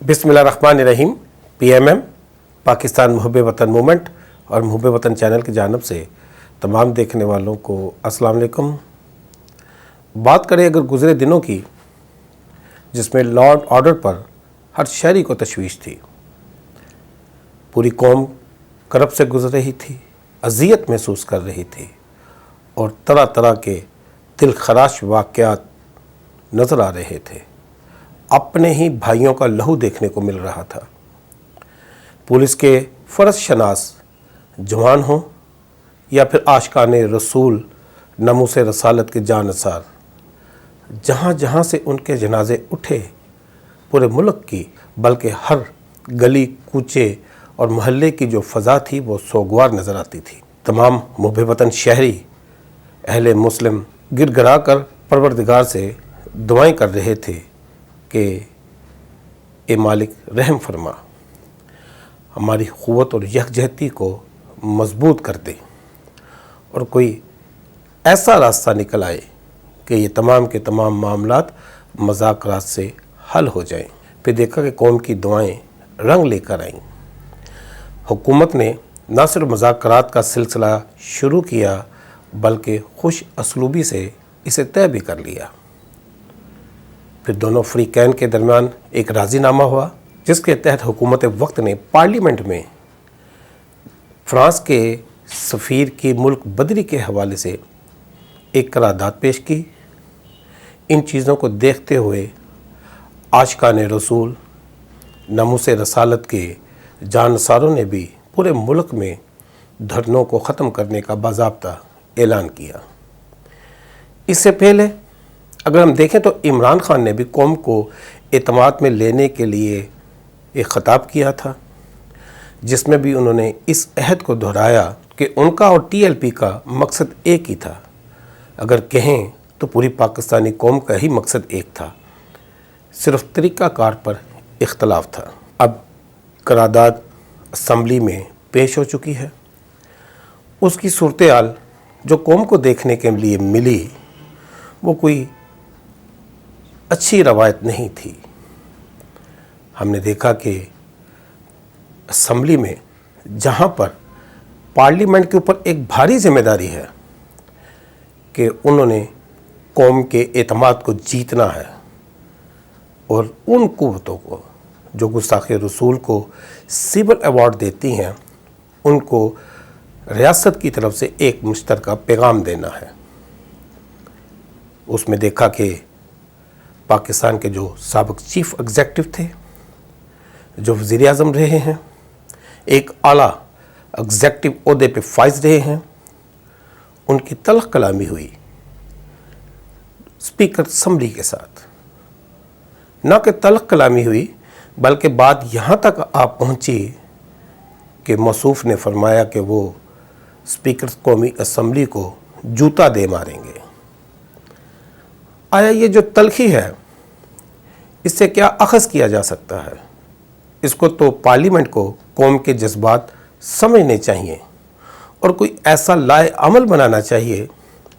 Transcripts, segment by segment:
बिस्मिल्लाहिर्रहमानिर्रहीम। PMM पाकिस्तान मुहब्ब वतन movement और मुहब्ब वतन चैनल की जानिब से तमाम देखने वालों को अस्सलाम वालेकुम। बात करें अगर गुज़रे दिनों की, जिसमें लॉ एंड ऑर्डर पर हर शहरी को तशवीश थी, पूरी कौम करब से गुज़र रही थी, अज़ियत महसूस कर रही थी और तरह तरह के दिल खराश वाक़यात नज़र आ रहे थे। अपने ही भाइयों का लहू देखने को मिल रहा था। पुलिस के फ़र्ज शनास जवान हों या फिर आशिकाने रसूल नमूस रसालत के जानसार, जहाँ जहाँ से उनके जनाजे उठे, पूरे मुल्क की बल्कि हर गली कूचे और महल्ले की जो फ़ज़ा थी वो सोगवार नज़र आती थी। तमाम मुहब्ब वतन शहरी अहले मुस्लिम गिड़गिड़ा कर परवरदिगार से दुआएं कर रहे थे कि ए मालिक रहम फरमा, हमारी क़ुव्वत और यकजहती को मज़बूत कर दे और कोई ऐसा रास्ता निकल आए कि ये तमाम के तमाम मामलात मज़ाकरात से हल हो जाएं। फिर देखा कि कौम की दुआएं रंग लेकर आईं। हुकूमत ने न सिर्फ मज़ाकरात का सिलसिला शुरू किया बल्कि खुश असलूबी से इसे तय भी कर लिया। फिर दोनों फ़रीक़ैन के दरमियान एक राज़ीनामा हुआ, जिसके तहत हुकूमत वक्त ने पार्लियामेंट में फ़्रांस के सफ़ीर की मुल्क बदरी के हवाले से एक करारदाद पेश की। इन चीज़ों को देखते हुए आशिकाने रसूल नमूस रसालत के जानसारों ने भी पूरे मुल्क में धरनों को ख़त्म करने का बाज़ाब्ता ऐलान किया। इससे पहले अगर हम देखें तो इमरान खान ने भी कौम को एतमाद में लेने के लिए एक ख़िताब किया था, जिसमें भी उन्होंने इस अहद को दोहराया कि उनका और TLP का मकसद एक ही था। अगर कहें तो पूरी पाकिस्तानी कौम का ही मकसद एक था, सिर्फ तरीक़ाकार पर इख्तलाफ था। अब करारदाद असम्बली में पेश हो चुकी है। उसकी सूरत हाल जो कौम को देखने के लिए मिली वो कोई अच्छी रवायत नहीं थी। हमने देखा कि असम्बली में जहाँ पर पार्लियामेंट के ऊपर एक भारी जिम्मेदारी है कि उन्होंने कौम के एतमाद को जीतना है और उन कुव्वतों को जो गुस्ताख़ी रसूल को सिविल अवार्ड देती हैं, उनको रियासत की तरफ से एक मुश्तरका पैगाम देना है। उसमें देखा कि पाकिस्तान के जो साबिक़ चीफ़ एग्ज़ेक्टिव थे, जो वज़ीर आज़म रहे हैं, एक आला एग्ज़ेक्टिव ओहदे पे फाइज़ रहे हैं, उनकी तल्ख़ कलामी हुई स्पीकर असम्बली के साथ। न कि तल्ख़ कलामी हुई बल्कि बात यहाँ तक आप पहुँची कि मौसूफ़ ने फरमाया कि वो स्पीकर कौमी असम्बली को जूता दे मारेंगे। आया ये जो तलखी है, इससे क्या अख़ज़ किया जा सकता है? इसको तो पार्लियामेंट को कौम के जज्बात समझने चाहिए और कोई ऐसा लाए अमल बनाना चाहिए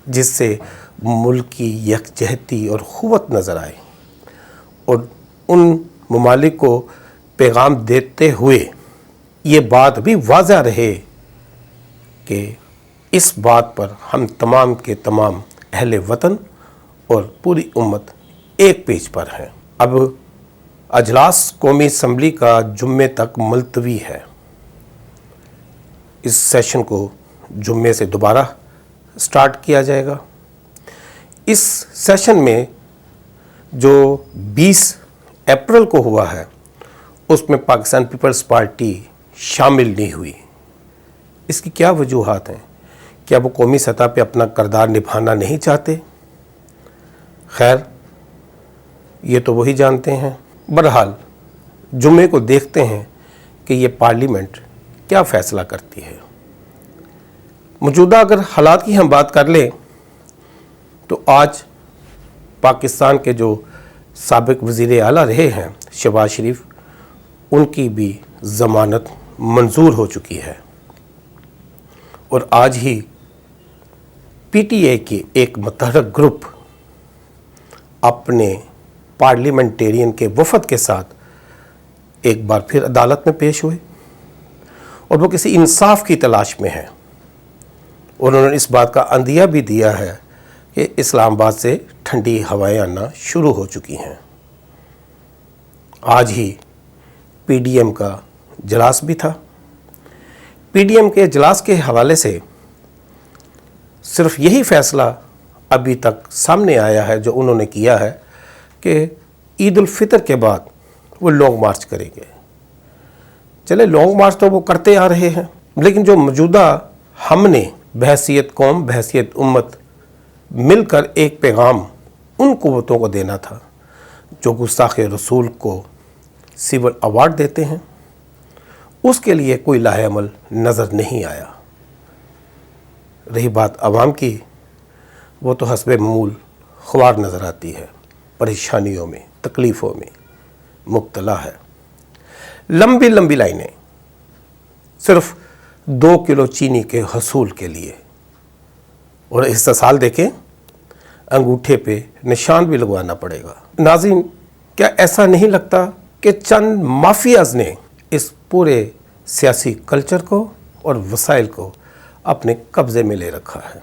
जिससे मुल्क की यकजहती और क़ुव्वत नज़र आए और उन ममालिक को पैगाम देते हुए ये बात भी वाज़ह रहे कि इस बात पर हम तमाम के तमाम अहले वतन और पूरी उम्मत एक पेज पर हैं। अब अजलास कौमी असम्बली का जुम्मे तक मुलतवी है। इस सेशन को जुम्मे से दोबारा स्टार्ट किया जाएगा। इस सेशन में जो 20 अप्रैल को हुआ है, उसमें पाकिस्तान पीपल्स पार्टी शामिल नहीं हुई। इसकी क्या वजूहात हैं? क्या वो कौमी सतह पे अपना किरदार निभाना नहीं चाहते? खैर, ये तो वही जानते हैं। बहरहाल जुम्मे को देखते हैं कि ये पार्लियामेंट क्या फ़ैसला करती है। मौजूदा अगर हालात की हम बात कर लें तो आज पाकिस्तान के जो साबिक़ वज़ीर आला रहे हैं शहबाज शरीफ, उनकी भी ज़मानत मंजूर हो चुकी है और आज ही PTI की एक मुतहरक ग्रुप अपने पार्लियामेंटेरियन के वफ़द के साथ ایک بار پھر عدالت میں پیش ہوئے اور وہ کسی انصاف کی تلاش میں ہیں. انہوں نے اس بات کا عندیہ بھی دیا ہے کہ اسلام آباد سے ٹھنڈی ہوائیں آنا شروع ہو چکی ہیں. آج ہی پی ڈی ایم کا اجلاس بھی تھا. پی ڈی ایم کے اجلاس کے حوالے سے صرف یہی فیصلہ ابھی تک سامنے آیا ہے جو انہوں نے کیا ہے کہ عید الفطر کے بعد وہ لانگ مارچ کریں گے. چلے لانگ مارچ تو وہ کرتے آ رہے ہیں، لیکن جو موجودہ ہم نے بحیثیت قوم بحیثیت امت مل کر ایک پیغام ان قوتوں کو دینا تھا جو گستاخ رسول کو سول ایوارڈ دیتے ہیں، اس کے لیے کوئی لاہ عمل نظر نہیں آیا. رہی بات عوام کی، وہ تو حسب معمول خوار نظر آتی ہے، پریشانیوں میں تکلیفوں میں مبتلا ہے. لمبی لمبی لائنیں صرف 2 کلو چینی کے حصول کے لیے، اور استحصال دیکھیں انگوٹھے پہ نشان بھی لگوانا پڑے گا. ناظرین، کیا ایسا نہیں لگتا کہ چند مافیاز نے اس پورے سیاسی کلچر کو اور وسائل کو اپنے قبضے میں لے رکھا ہے،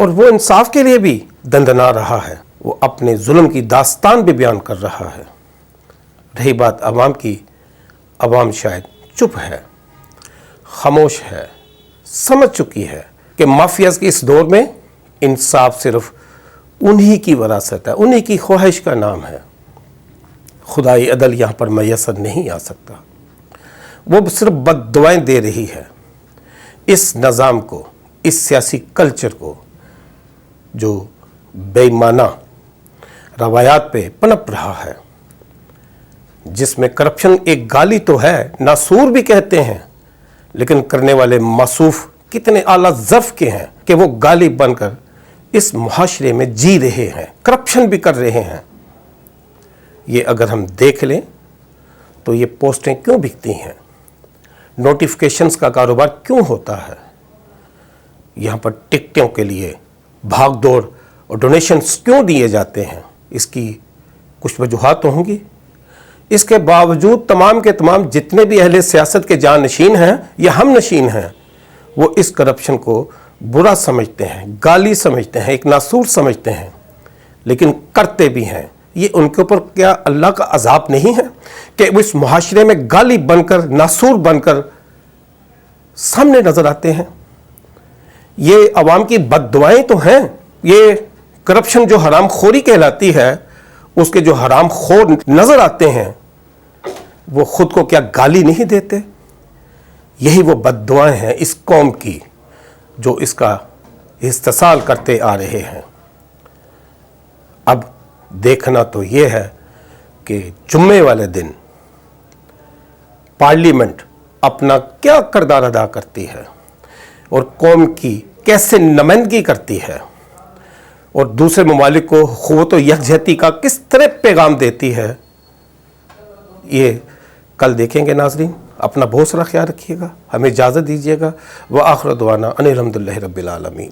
اور وہ انصاف کے لیے بھی دندنا رہا ہے، وہ اپنے ظلم کی داستان بھی بیان کر رہا ہے. رہی بات عوام کی، عوام شاید چپ ہے، خاموش ہے، سمجھ چکی ہے کہ مافیاز کے اس دور میں انصاف صرف انہی کی وراثت ہے، انہی کی خواہش کا نام ہے. خدائی عدل یہاں پر میسر نہیں آ سکتا. وہ صرف بد دعائیں دے رہی ہے اس نظام کو، اس سیاسی کلچر کو جو بے ایمانہ روایات پہ پنپ رہا ہے، جس میں کرپشن ایک گالی تو ہے، ناسور بھی کہتے ہیں، لیکن کرنے والے موصوف کتنے اعلیٰ ظرف کے ہیں کہ وہ گالی بن کر اس معاشرے میں جی رہے ہیں، کرپشن بھی کر رہے ہیں. یہ اگر ہم دیکھ لیں تو یہ پوسٹیں کیوں بکتی ہیں، نوٹیفیکیشنز کا کاروبار کیوں ہوتا ہے، یہاں پر ٹکٹوں کے لیے بھاگ دوڑ اور ڈونیشنز کیوں دیے جاتے ہیں، اس کی کچھ وجوہات تو ہوں گی. اس کے باوجود تمام کے تمام جتنے بھی اہل سیاست کے جانشین ہیں یا ہم نشین ہیں، وہ اس کرپشن کو برا سمجھتے ہیں، گالی سمجھتے ہیں، ایک ناسور سمجھتے ہیں، لیکن کرتے بھی ہیں. یہ ان کے اوپر کیا اللہ کا عذاب نہیں ہے کہ وہ اس معاشرے میں گالی بن کر، ناسور بن کر سامنے نظر آتے ہیں؟ یہ عوام کی بد دعائیں تو ہیں. یہ کرپشن جو حرام خوری کہلاتی ہے، اس کے جو حرام خور نظر آتے ہیں، وہ خود کو کیا گالی نہیں دیتے؟ یہی وہ بد دعائیں ہیں اس قوم کی جو اس کا استحصال کرتے آ رہے ہیں. اب دیکھنا تو یہ ہے کہ جمعے والے دن پارلیمنٹ اپنا کیا کردار ادا کرتی ہے اور قوم کی کیسے نمائندگی کرتی ہے، اور دوسرے ممالک کو قوت و یکجہتی کا کس طرح پیغام دیتی ہے. یہ کل دیکھیں گے. ناظرین، اپنا بہت سارا خیال رکھیے گا، ہمیں اجازت دیجیے گا. وآخر دعوانا ان الحمد للہ رب العالمین.